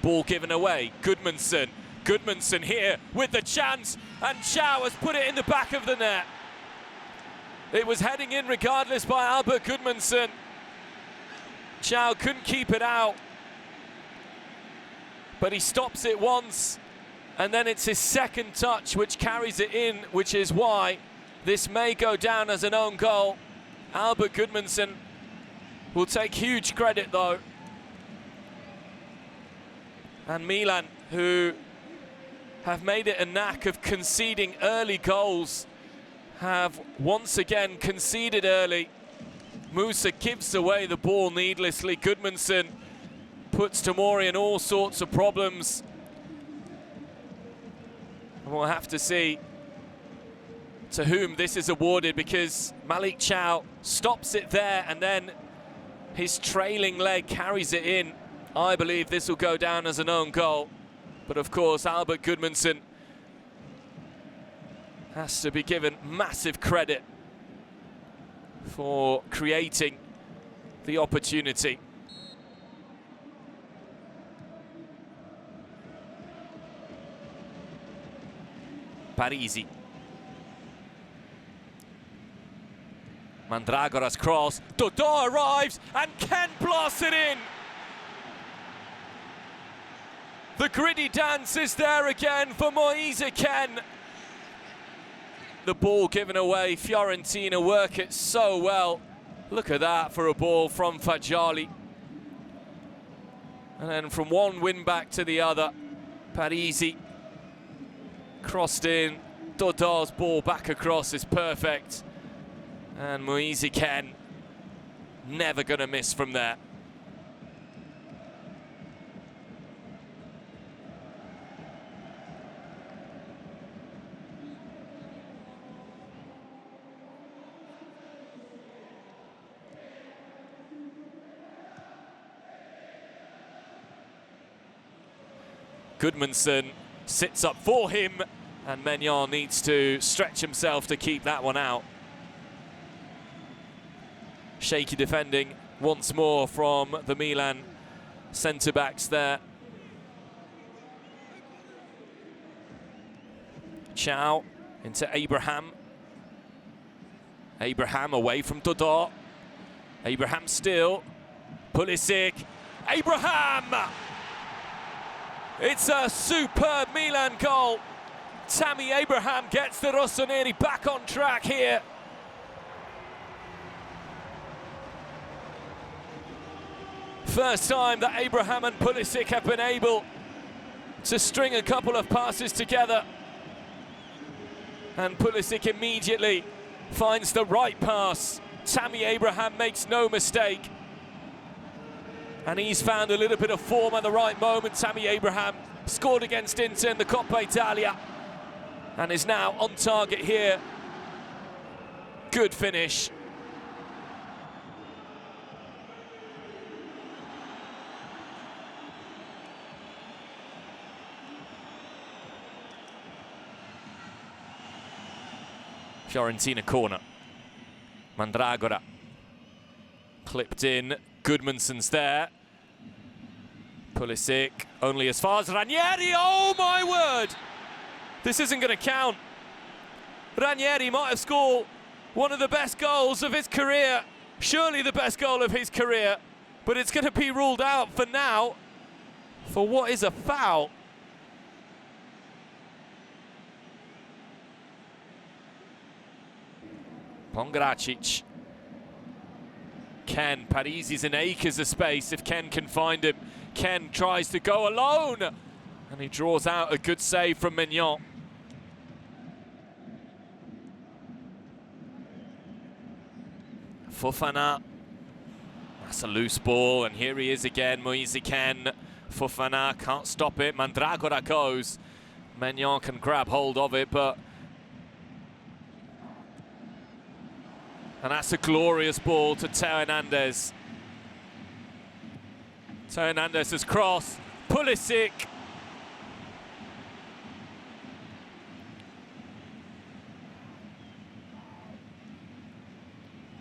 ball given away. Goodmanson here with the chance, and Chow has put it in the back of the net. It was heading in regardless by Albert Goodmanson. Chow couldn't keep it out, but he stops it once, and then it's his second touch which carries it in, which is why this may go down as an own goal. Albert Goodmanson will take huge credit though. And Milan, who have made it a knack of conceding early goals, have once again conceded early. Musa gives away the ball needlessly. Goodmanson puts Tomori in all sorts of problems. And we'll have to see to whom this is awarded, because Malik Chow stops it there and then his trailing leg carries it in. I believe this will go down as an own goal. But of course, Albert Goodmanson has to be given massive credit for creating the opportunity. Parisi. Mandragora's cross. Dodò arrives and Kean blasts it in. The gritty dance is there again for Moise Kean. The ball given away. Fiorentina work it so well. Look at that for a ball from Fagioli. And then from one win back to the other, Parisi crossed in. Dodò's ball back across is perfect. And Moise Kean never going to miss from there. Goodmanson sits up for him, and Maignan needs to stretch himself to keep that one out. Shaky defending once more from the Milan centre-backs there. Chow into Abraham. Abraham away from Dodò. Abraham still. Pulisic. Abraham! It's a superb Milan goal. Tammy Abraham gets the Rossoneri back on track here. First time that Abraham and Pulisic have been able to string a couple of passes together. And Pulisic immediately finds the right pass. Tammy Abraham makes no mistake. And he's found a little bit of form at the right moment. Tammy Abraham scored against Inter in the Coppa Italia and is now on target here. Good finish. Fiorentina corner. Mandragora clipped in. Goodmanson's there. Pulisic only as far as Ranieri. Oh my word! This isn't going to count. Ranieri might have scored one of the best goals of his career. Surely the best goal of his career. But it's going to be ruled out for now for what is a foul. Pongracic. Kean, Parisi's in acres of space if Kean can find him. Kean tries to go alone, and he draws out a good save from Maignan. Fofana, that's a loose ball, and here he is again, Moise Kean. Fofana can't stop it, Mandragora goes. Maignan can grab hold of it, but... And that's a glorious ball to Teo Hernandez. Teo Hernandez's cross. Pulisic.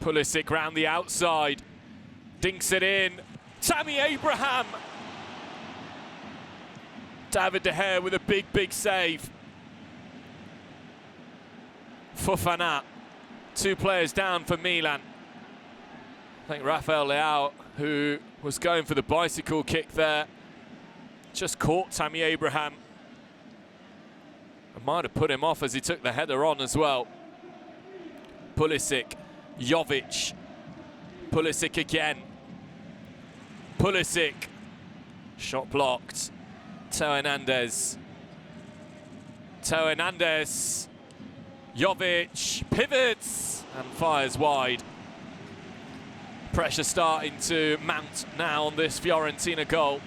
Pulisic round the outside. Dinks it in. Tammy Abraham. David De Gea with a big save. Fofana, 2 players down for Milan. I think Rafael Leao, who was going for the bicycle kick there, just caught Tammy Abraham. I might have put him off as he took the header on as well. Pulisic, Jovic, Pulisic again. Pulisic, shot blocked. Teo Hernandez, Jovic pivots and fires wide. Pressure starting to mount now on this Fiorentina goal.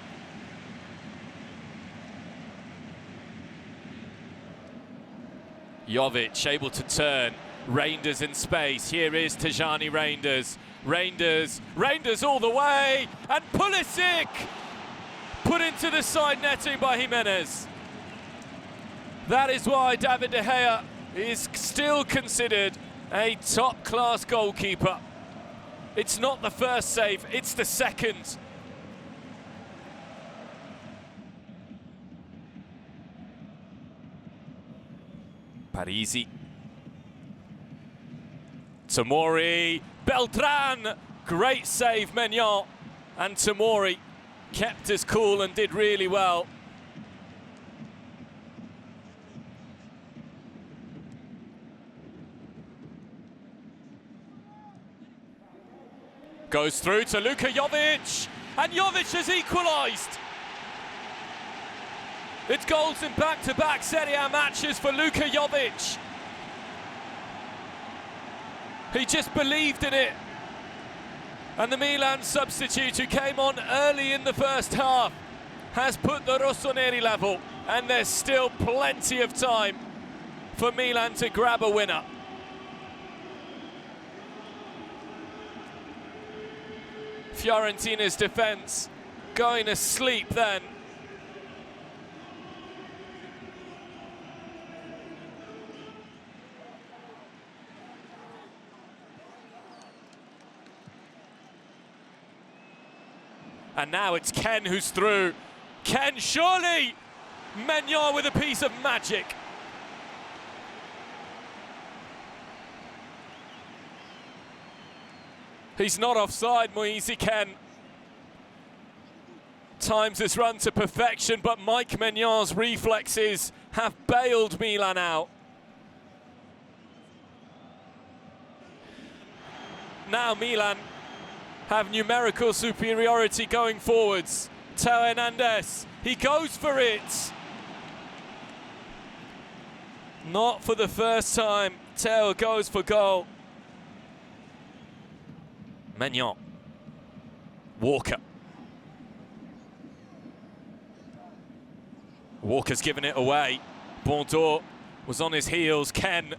Jovic able to turn. Reinders in space. Here is Tijani Reinders. Reinders all the way. And Pulisic put into the side netting by Jimenez. That is why David De Gea is still considered a top-class goalkeeper. It's not the first save, it's the second. Parisi. Tomori, Beltran, great save, Maignan. And Tomori kept his cool and did really well. Goes through to Luka Jovic, and Jovic has equalised. It's goals in back-to-back Serie A matches for Luka Jovic. He just believed in it. And the Milan substitute who came on early in the first half has put the Rossoneri level, and there's still plenty of time for Milan to grab a winner. Fiorentina's defence going to sleep then. And now it's Kean who's through. Kean, surely! Maignan with a piece of magic. He's not offside, Moise Kean. Times this run to perfection, but Mike Maignan's reflexes have bailed Milan out. Now Milan have numerical superiority going forwards. Teo Hernandez, he goes for it. Not for the first time, Teo goes for goal. Maignan, Walker. Walker's given it away. Bordeaux was on his heels. Kean,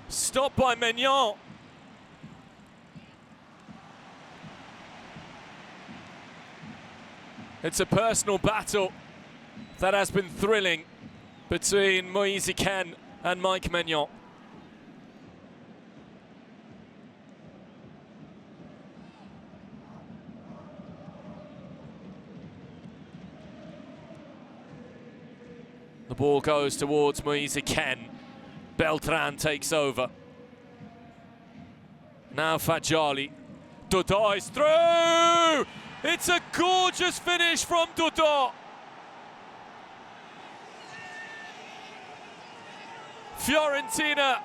stopped by Maignan. It's a personal battle that has been thrilling between Moise Kean and Mike Maignan. The ball goes towards Moise Kean. Beltran takes over. Now Fagioli. Dodot is through! It's a gorgeous finish from Dodot. Fiorentina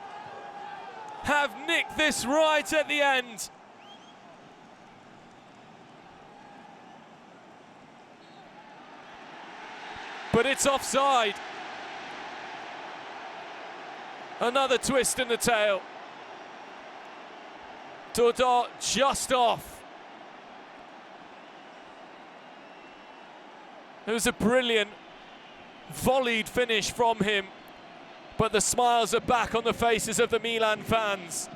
have nicked this right at the end. But it's offside. Another twist in the tail. Dodot just off. It was a brilliant volleyed finish from him, but the smiles are back on the faces of the Milan fans.